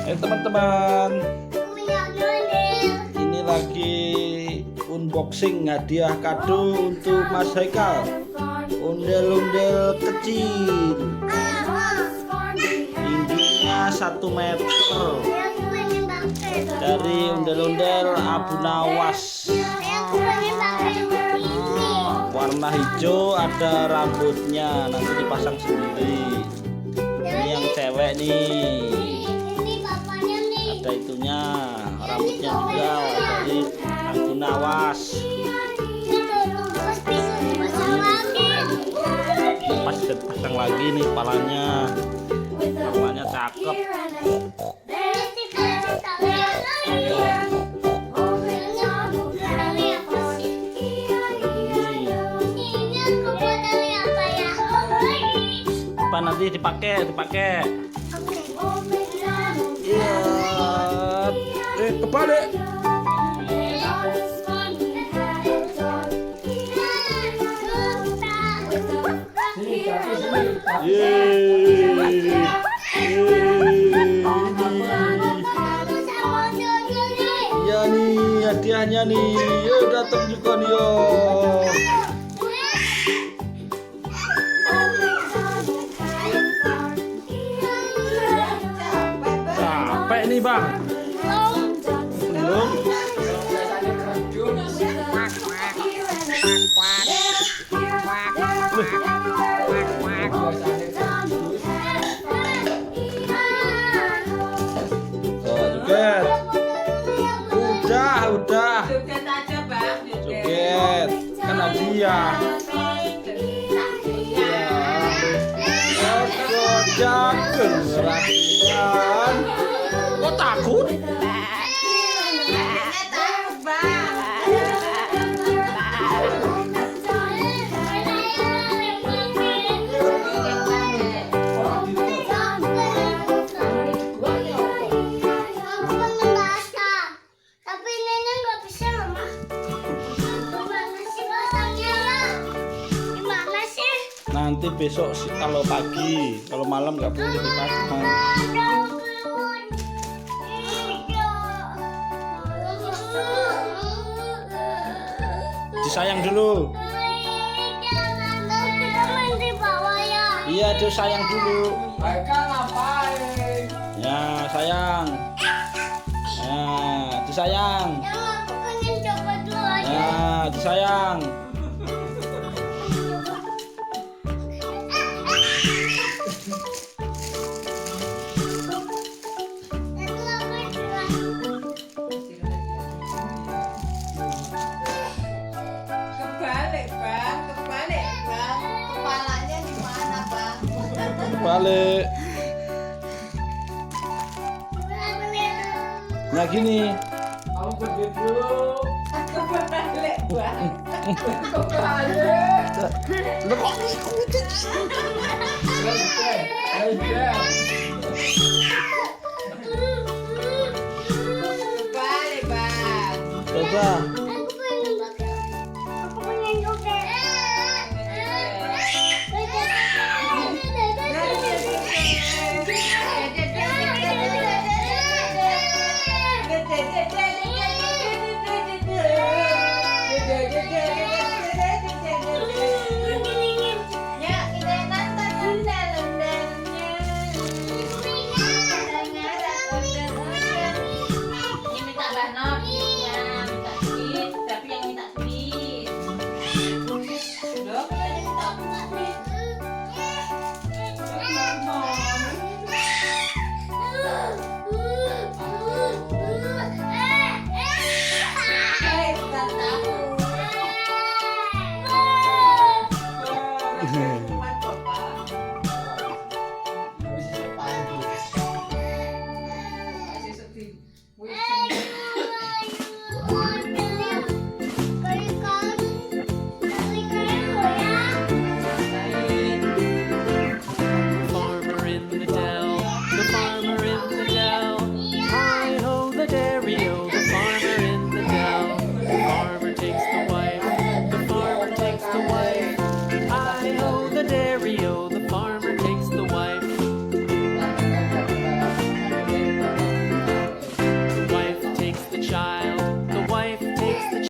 Teman-teman, ini lagi unboxing hadiah kado untuk Mas Haikal. Ondel-ondel kecil, tingginya 1 meter, dari ondel-ondel Abu Nawas, warna hijau, ada rambutnya, nanti dipasang sendiri. Ini yang cewek nih, ada itunya, rambutnya juga dari Abu Nawas. Pasang lagi nih kepalanya cakep. Apa nanti dipakai? Iya. Kebalik. Iya nih hadiahnya nih. Yo datang juga nih yo. Capek nih bang. Belum. Joget. Udah. Joget aja, Bang. Joget. Kan hadiah. Jagen rapian. Kok takut? Nanti besok kalau pagi, kalau malam nggak boleh dipasang. Disayang dulu. Iya, disayang dulu. Ya, sayang. Ya, disayang. Ya, disayang. Kepalanya di mana, Bang? Balik. Nah gini. Kamu pergi dulu. Kebalik, Bang. Kebalik.